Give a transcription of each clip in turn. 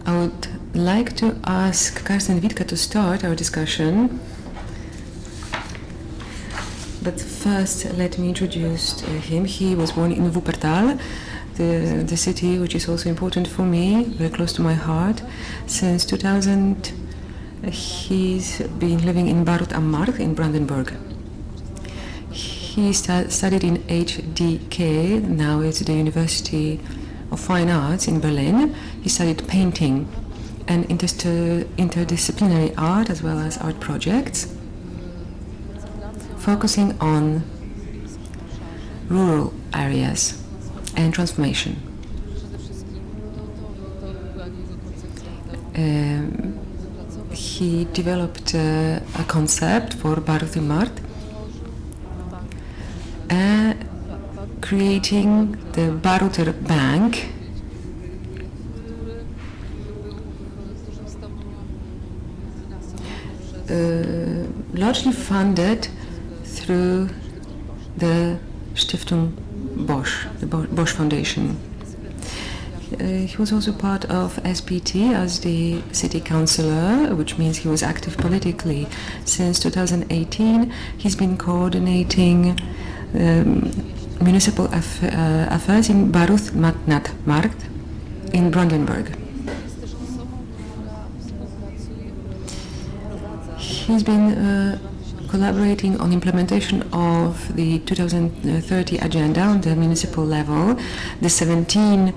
I would like to ask Karsten Wittke to start our discussion. But first, let me introduce him. He was born in Wuppertal, the city which is also important for me, very close to my heart. Since 2000, he's been living in Baruth am Markt in Brandenburg. He studied in HDK, now it's the University of Fine Arts in Berlin. He studied painting and interdisciplinary art as well as art projects, focusing on rural areas and transformation. He developed a concept for Baruth am Markt, creating the Baruther Bank, largely funded through the Stiftung Bosch, the Bosch Foundation. He was also part of SPT as the city councillor, which means he was active politically. Since 2018, he's been coordinating municipal affairs in Baruth am Markt in Brandenburg. He's been collaborating on implementation of the 2030 agenda on the municipal level. The 17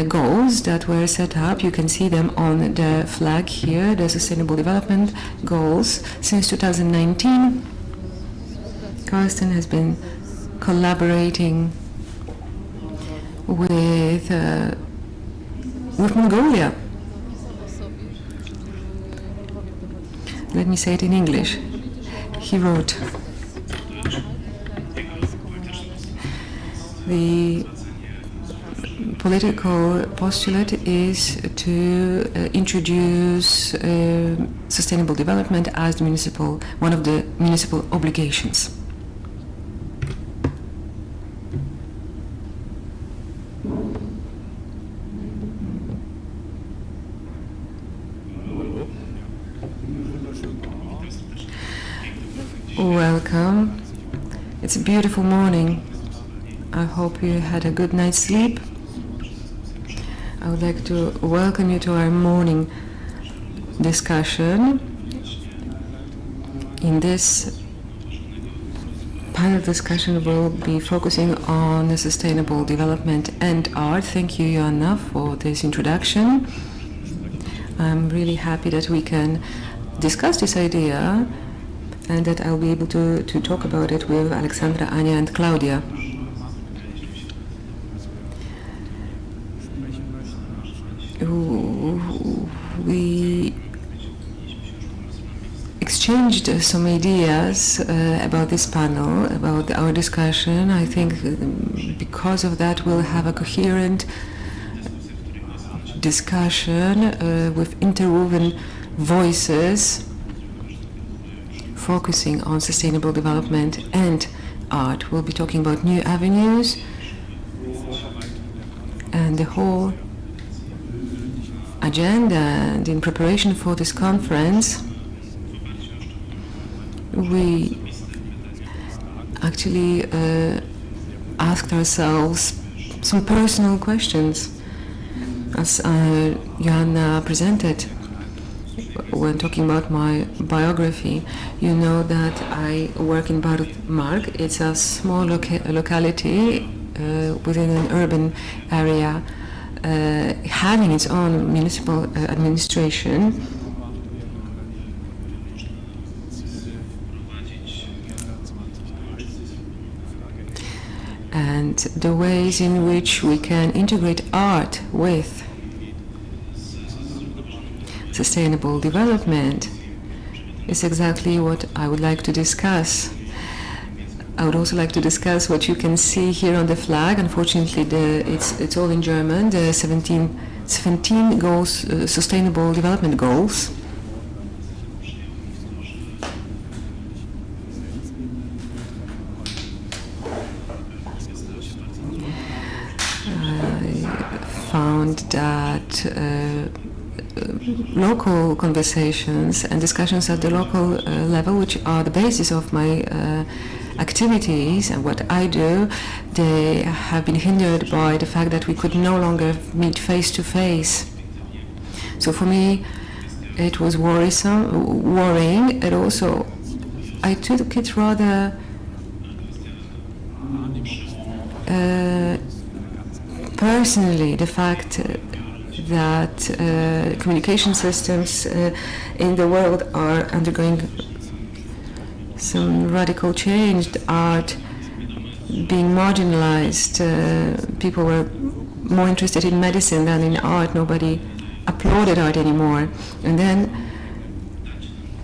goals that were set up, you can see them on the flag here, the Sustainable Development Goals. Since 2019, Karsten has been collaborating with Mongolia. Let me say it in English. He wrote, the political postulate is to introduce sustainable development as the one of the municipal obligations. Welcome. It's a beautiful morning. I hope you had a good night's sleep. I would like to welcome you to our morning discussion. In this panel discussion, we'll be focusing on the sustainable development and art. Thank you, Joanna, for this introduction. I'm really happy that we can discuss this idea and that I'll be able to talk about it with Alexandra, Anya, and Claudia. We exchanged some ideas about this panel, about our discussion. I think because of that we'll have a coherent discussion with interwoven voices focusing on sustainable development and art. We'll be talking about new avenues, and the whole agenda. And in preparation for this conference, we actually asked ourselves some personal questions, as Joanna presented. When talking about my biography, you know that I work in Baruth am Markt. It's a small locality within an urban area, having its own municipal administration. And the ways in which we can integrate art with sustainable development is exactly what I would like to discuss. I would also like to discuss what you can see here on the flag. Unfortunately, it's all in German, the 17 goals, sustainable development goals. I found that local conversations and discussions at the local level, which are the basis of my activities and what I do, they have been hindered by the fact that we could no longer meet face to face. So for me, it was worrying, and also I took it rather personally, the fact that communication systems in the world are undergoing some radical change, art being marginalized. People were more interested in medicine than in art. Nobody applauded art anymore. And then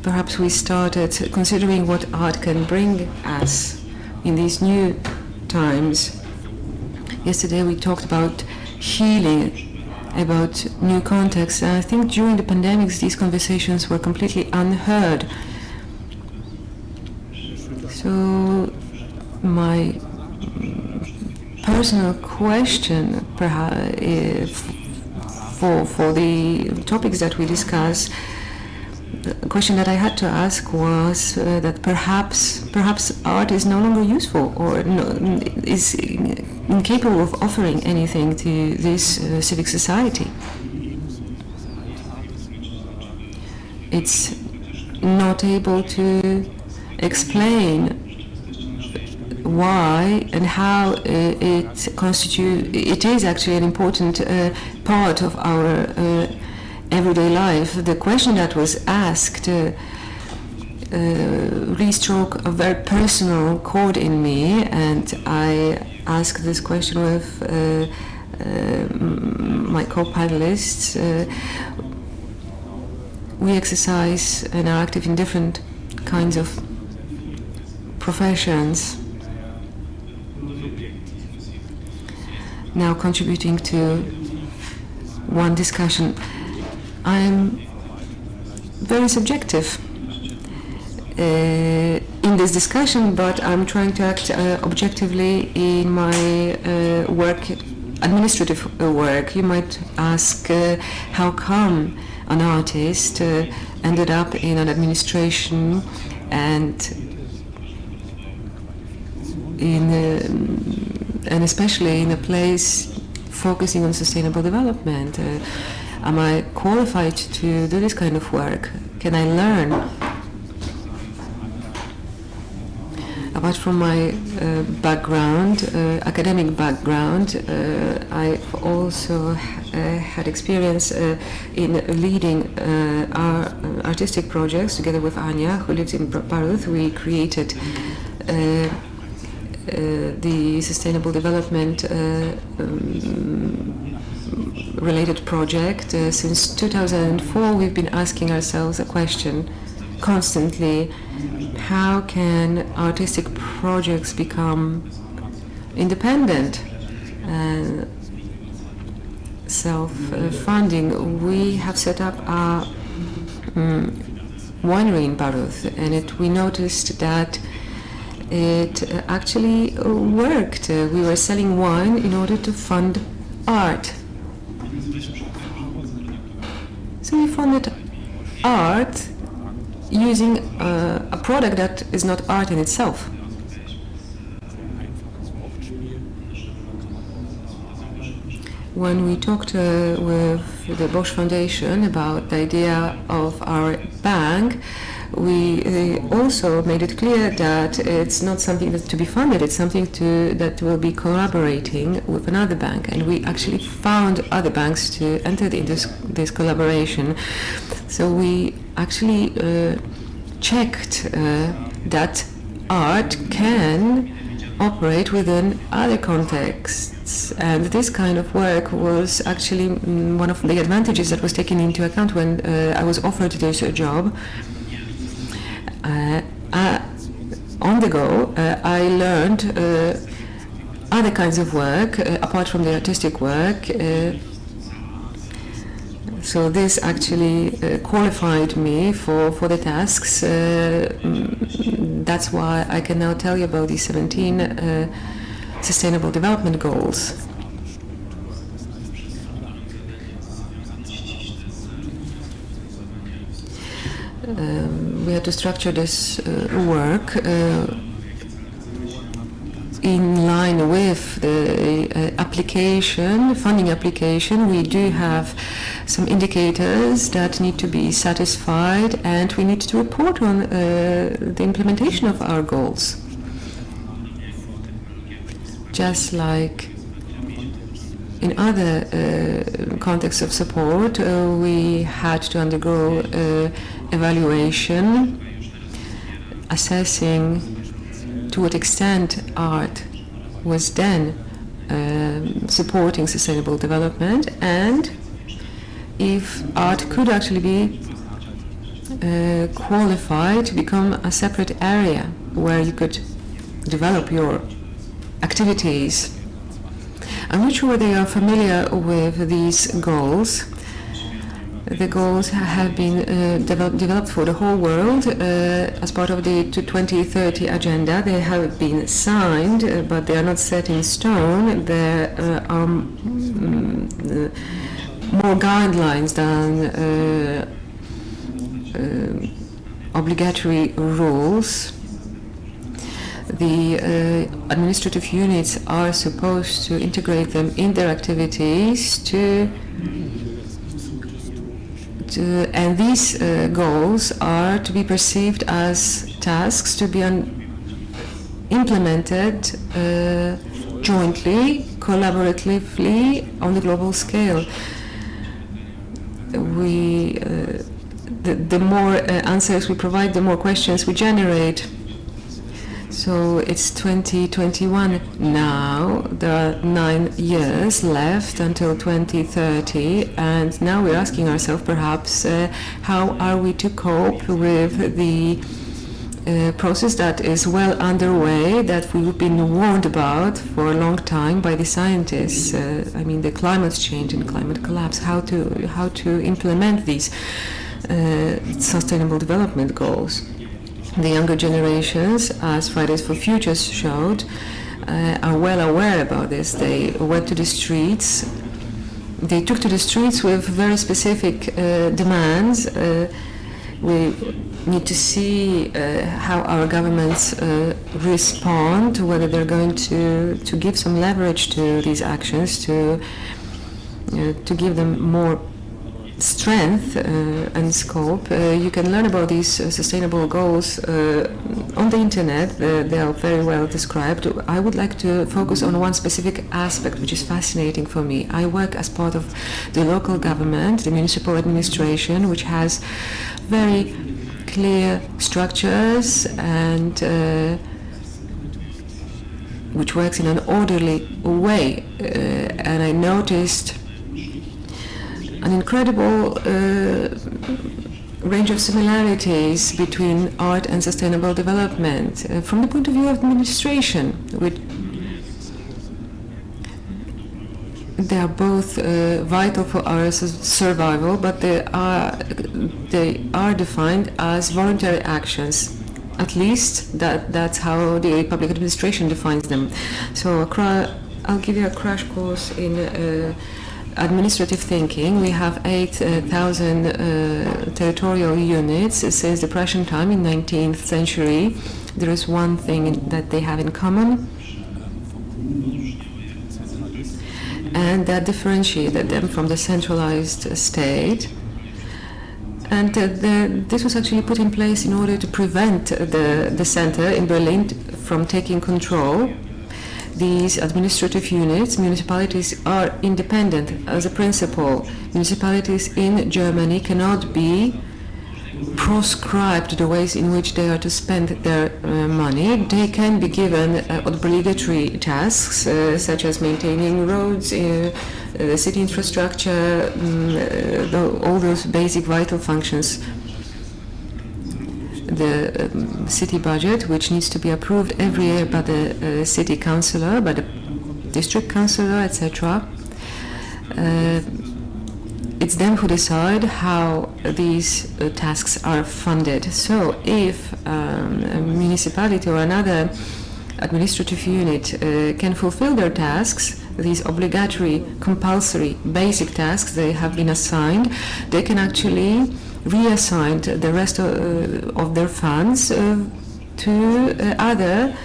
perhaps we started considering what art can bring us in these new times. Yesterday we talked about healing, about new contexts, and I think during the pandemics these conversations were completely unheard. So my personal question, perhaps, for the topics that we discuss, the question that I had to ask was that perhaps art is no longer useful, or is incapable of offering anything to this civic society. It's not able to explain why and how it is actually an important part of our everyday life. The question that was asked re-struck a very personal chord in me, and I asked this question with my co-panelists. We exercise and are active in different kinds of professions, now contributing to one discussion. I'm very subjective in this discussion, but I'm trying to act objectively in my work, administrative work. You might ask how come an artist ended up in an administration and and especially in a place focusing on sustainable development. Am I qualified to do this kind of work? Can I learn? Apart from my background, academic background, I've also had experience in leading our artistic projects together with Anya, who lives in Baruth. We created the sustainable development related project. Since 2004, we've been asking ourselves a question constantly: how can artistic projects become independent and self-funding? We have set up a winery in Baruth, and we noticed that it actually worked. We were selling wine in order to fund art. So we funded art using a product that is not art in itself. When we talked with the Bosch Foundation about the idea of our bank, we also made it clear that it's not something that's to be funded, it's something that will be collaborating with another bank. And we actually found other banks to enter into this collaboration. So we actually checked that art can operate within other contexts, and this kind of work was actually one of the advantages that was taken into account when I was offered this job. On the go, I learned other kinds of work apart from the artistic work. So this actually qualified me for the tasks. That's why I can now tell you about these 17 Sustainable Development Goals. we had to structure this work in line with the funding application. We do have some indicators that need to be satisfied, and we need to report on the implementation of our goals. Just like in other contexts of support, we had to undergo evaluation, assessing to what extent art was then supporting sustainable development, and if art could actually be qualified to become a separate area where you could develop your activities. I'm not sure whether you are familiar with these goals. The goals have been developed for the whole world as part of the 2030 agenda. They have been signed, but they are not set in stone. There are more guidelines than obligatory rules. The administrative units are supposed to integrate them in their activities and these goals are to be perceived as tasks to be implemented jointly, collaboratively on the global scale. The more answers we provide, the more questions we generate. So it's 2021 now, there are 9 years left until 2030, and now we're asking ourselves perhaps how are we to cope with the process that is well underway, that we've been warned about for a long time by the scientists. I mean the climate change and climate collapse, how to implement these sustainable development goals. The younger generations, as Fridays for Futures showed, are well aware about this. They went to the streets. They took to the streets with very specific demands. We need to see how our governments respond, whether they're going to give some leverage to these actions, to give them more strength and scope. You can learn about these sustainable goals on the internet. They are very well described. I would like to focus on one specific aspect which is fascinating for me. I work as part of the local government, the municipal administration, which has very clear structures and which works in an orderly way. And I noticed an incredible range of similarities between art and sustainable development from the point of view of administration. They are both vital for our survival, but they are defined as voluntary actions. At least that's how the public administration defines them. So I'll give you a crash course in administrative thinking. We have 8,000 territorial units since the Prussian time in 19th century. There is one thing that they have in common, and that differentiated them from the centralized state. And this was actually put in place in order to prevent the center in Berlin from taking control. These administrative units, municipalities, are independent as a principle. Municipalities in Germany cannot be proscribed the ways in which they are to spend their money. They can be given obligatory tasks such as maintaining roads, city infrastructure, all those basic vital functions. The city budget, which needs to be approved every year by the city councillor, by the district councillor, etc. It's them who decide how these tasks are funded. So if a municipality or another administrative unit can fulfill their tasks, these obligatory, compulsory, basic tasks they have been assigned, they can actually reassigned the rest of their funds to other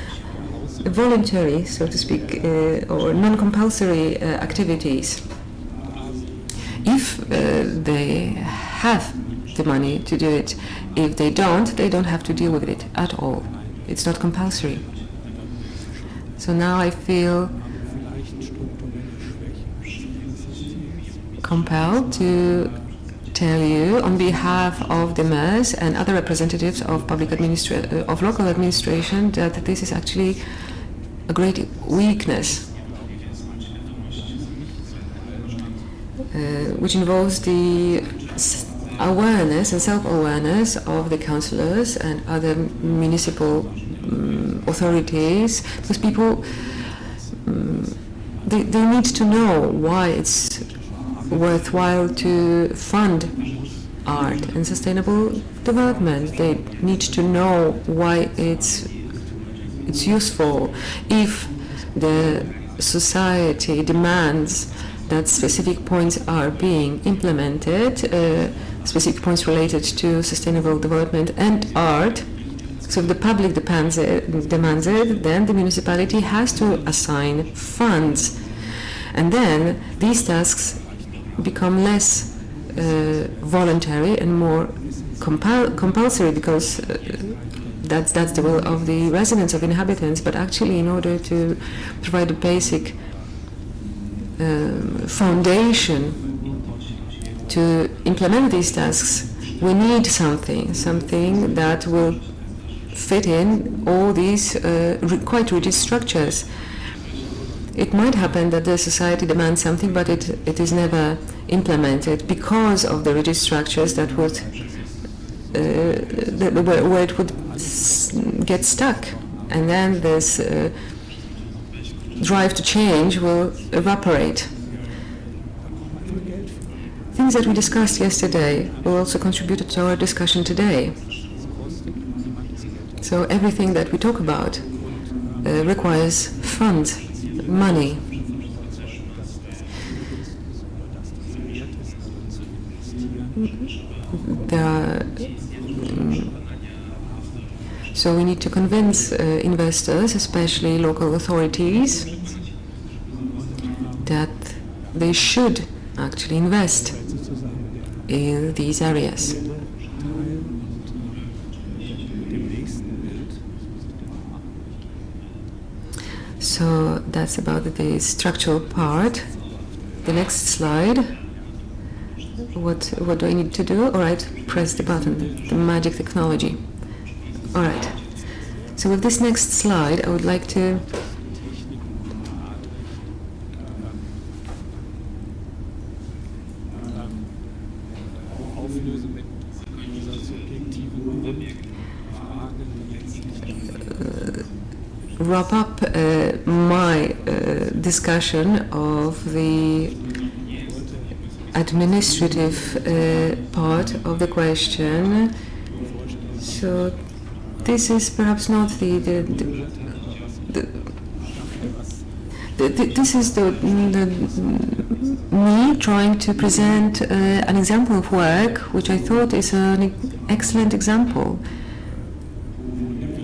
voluntary, so to speak, or non-compulsory activities. If they have the money to do it, if they don't have to deal with it at all. It's not compulsory. So now I feel compelled to tell you on behalf of the mayors and other representatives of of local administration that this is actually a great weakness, which involves the awareness and self-awareness of the councillors and other municipal authorities, because people they need to know why it's worthwhile to fund art and sustainable development. They need to know why it's useful. If the society demands that specific points are being implemented, specific points related to sustainable development and art, so if the public demands it, then the municipality has to assign funds. And then these tasks become less voluntary and more compulsory, because that's the will of the residents, of inhabitants. But actually, in order to provide a basic foundation to implement these tasks, we need something that will fit in all these quite rigid structures. It might happen that the society demands something, but it is never implemented because of the rigid structures that would where it would get stuck, and then this drive to change will evaporate. Things that we discussed yesterday will also contribute to our discussion today. So everything that we talk about requires funds, money. So we need to convince investors, especially local authorities, that they should actually invest in these areas. So that's about the structural part. The next slide. What do I need to do? All right, press the button, the magic technology. All right. So with this next slide, I would like to wrap up my discussion of the administrative part of the question. So this is perhaps not this is me trying to present an example of work which I thought is an excellent example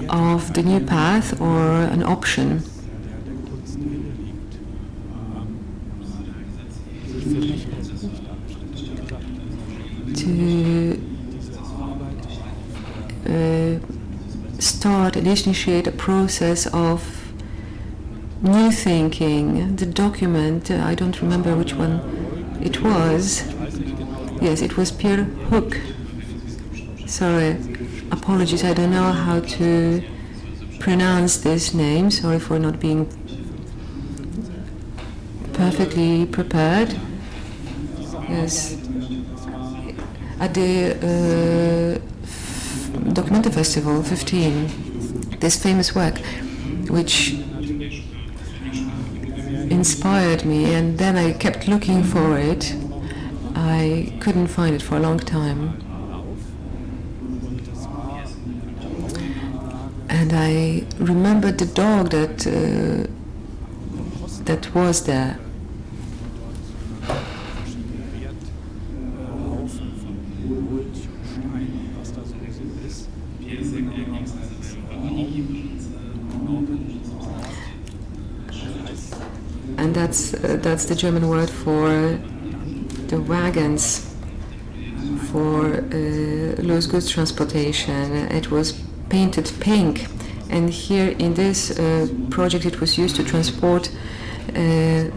of the new path or an option. To start and initiate a process of new thinking. The document, I don't remember which one it was. Yes, it was Pierre Hook. Sorry, apologies, I don't know how to pronounce this name. Sorry for not being perfectly prepared. Yes. At the Documenta Festival 15, this famous work, which inspired me, and then I kept looking for it. I couldn't find it for a long time. And I remembered the dog that was there. and that's the German word for the wagons for loose goods transportation. It was painted pink, and here in this project it was used to transport the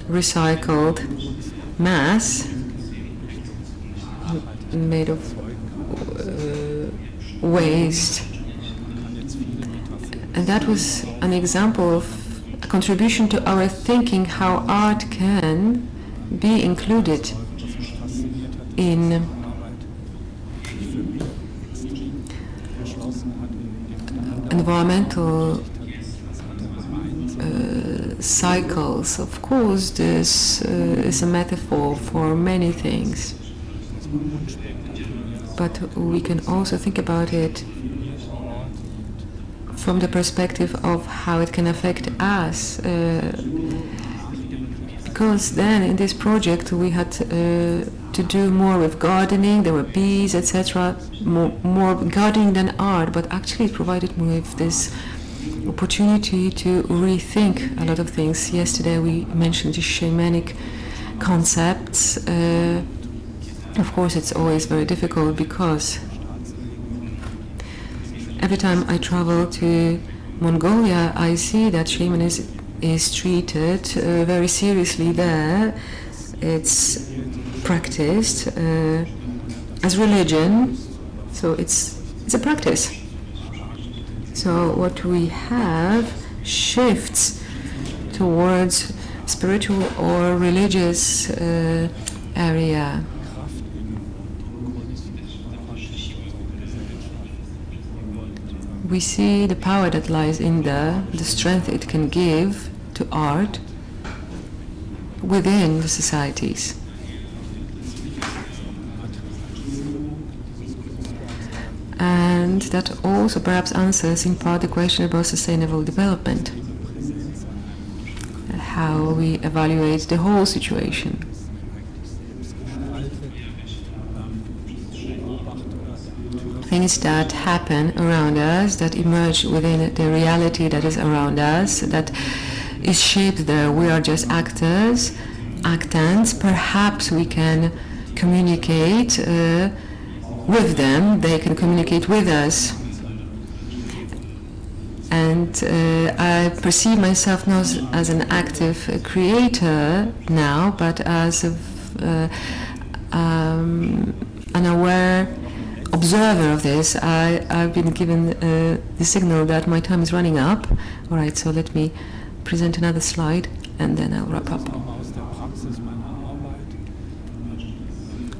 recycled mass made of waste. And that was an example of a contribution to our thinking how art can be included in environmental cycles. Of course, this is a metaphor for many things, but we can also think about it from the perspective of how it can affect us. Because then in this project we had to do more with gardening, there were bees, etc. More gardening than art, but actually it provided me with this opportunity to rethink a lot of things. Yesterday we mentioned the shamanic concepts. Of course it's always very difficult because every time I travel to Mongolia I see that shamanism is treated very seriously there. It's practiced as religion, so it's a practice. So what we have shifts towards spiritual or religious area. We see the power that lies in the strength it can give to art within the societies. And that also perhaps answers in part the question about sustainable development, how we evaluate the whole situation. Things that happen around us, that emerge within the reality that is around us, that is shaped there. We are just actors, actants. Perhaps we can communicate with them, they can communicate with us. And I perceive myself not as an active creator now, but as an aware observer of this. I've been given the signal that my time is running up. All right, so let me present another slide and then I'll wrap up.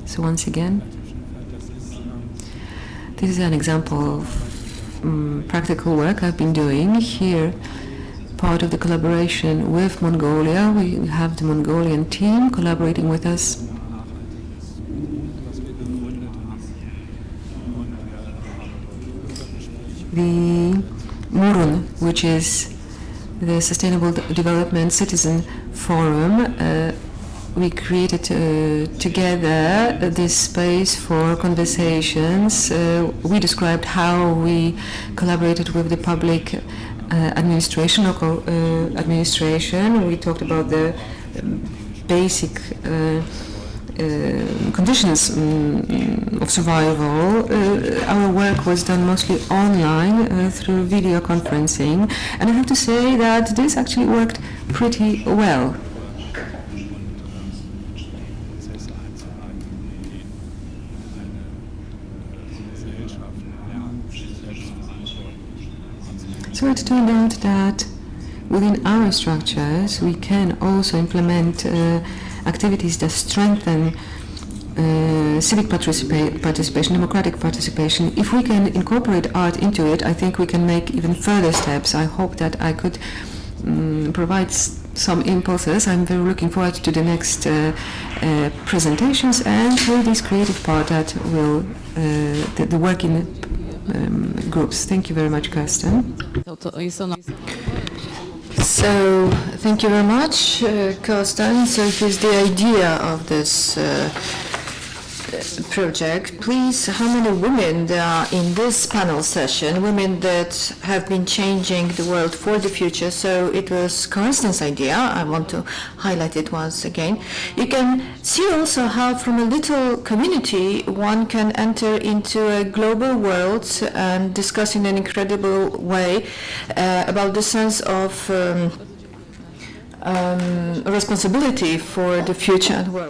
So once again, this is an example of practical work I've been doing here. Part of the collaboration with Mongolia, we have the Mongolian team collaborating with us. The Murun, which is the Sustainable Development Citizen Forum, we created together this space for conversations. We described how we collaborated with the public administration, local administration. We talked about the basic conditions of survival. Our work was done mostly online through video conferencing, and I have to say that this actually worked pretty well. So it turned out that within our structures we can also implement activities that strengthen civic participation, democratic participation. If we can incorporate art into it, I think we can make even further steps. I hope that I could provide some impulses. I'm very looking forward to the next presentations and to this creative part that will, the work in groups. Thank you very much, Karsten. So, thank you very much, Karsten. So here's the idea of this project, please, how many women there are in this panel session, women that have been changing the world for the future. So it was Karsten's idea. I want to highlight it once again. You can see also how from a little community one can enter into a global world and discuss in an incredible way about the sense of responsibility for the future and world.